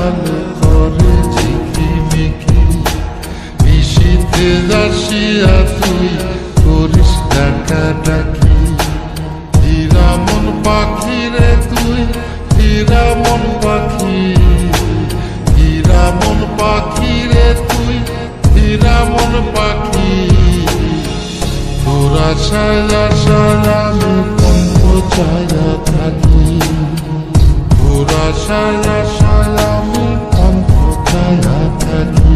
আলো করে ঝিকিমিকি। নিশীথে আসিয়া তুই করিস ডাকাডাকি। হীরা মন পাখি রে তুই, হীরা মন পাখি। হীরা মন পাখি রে তুই, হীরা মন পাখি। তোর আশায় আশায় আমি কণ্ঠ চায়া থাকি। তোর আশায় আশায় আমি কণ্ঠ চায়া থাকি।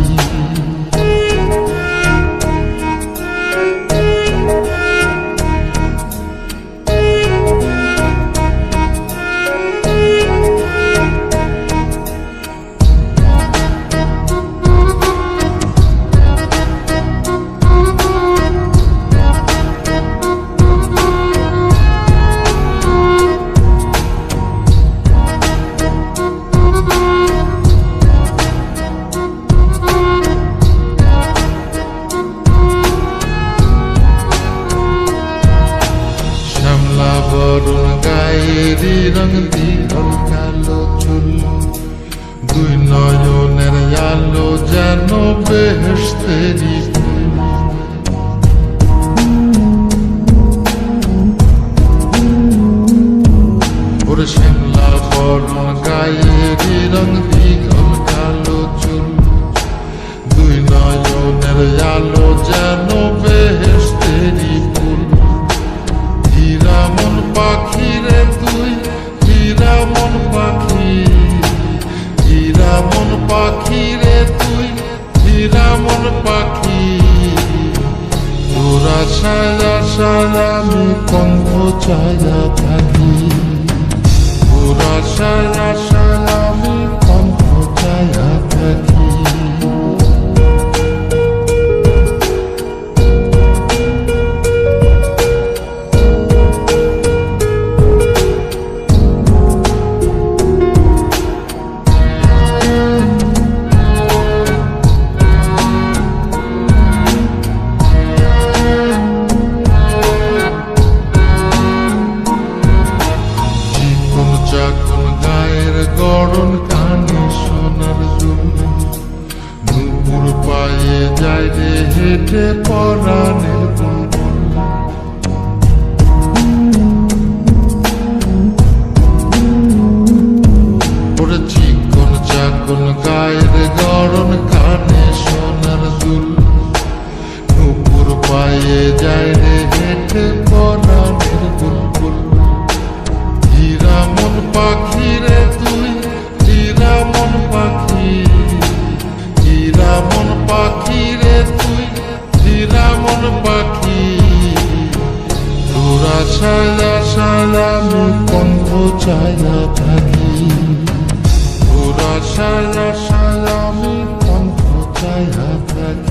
বরুণ গায়েরি রং দীঘল কালো চুল। দুই নয়নের আলো যেন বেহেশতেরি ফুল। ওরে শ্যামলা বরুণ গায়েরি রং দীঘল কালো চুল। দুই নয়নের আলো যেন বেহেশতেরি ফুল। হীরা মন পাখি রে তুই, হীরা মন পাখি। হীরা মন পাখি রে তুই, হীরা মন পাখি। তোর আশায় আশায় আমি কণ্ঠ চায়া থাকি। তোর আশায় আশায় আমি কণ্ঠ চায়া থাকি। গড়ন কানে সোনার জুল। নুপুর পায়ে যায় রে হেঁটে পরাণের বুলবুল। ওরে চিকন চাকন গায়ের গড়ন কানে সোনার জুল। নুপুর পায়ে যায় রে হেঁটে পরাণের বুলবুল। হীরা মন পাখি রে তুই, হীরা মন পাখি। হীরা মন পাখি রে তুই, হীরা মন পাখি। তোর আশায় আশায় আমি কণ্ঠ চায়া থাকি। তোর আশায় আশায় আমি কণ্ঠ চায়া থাকি।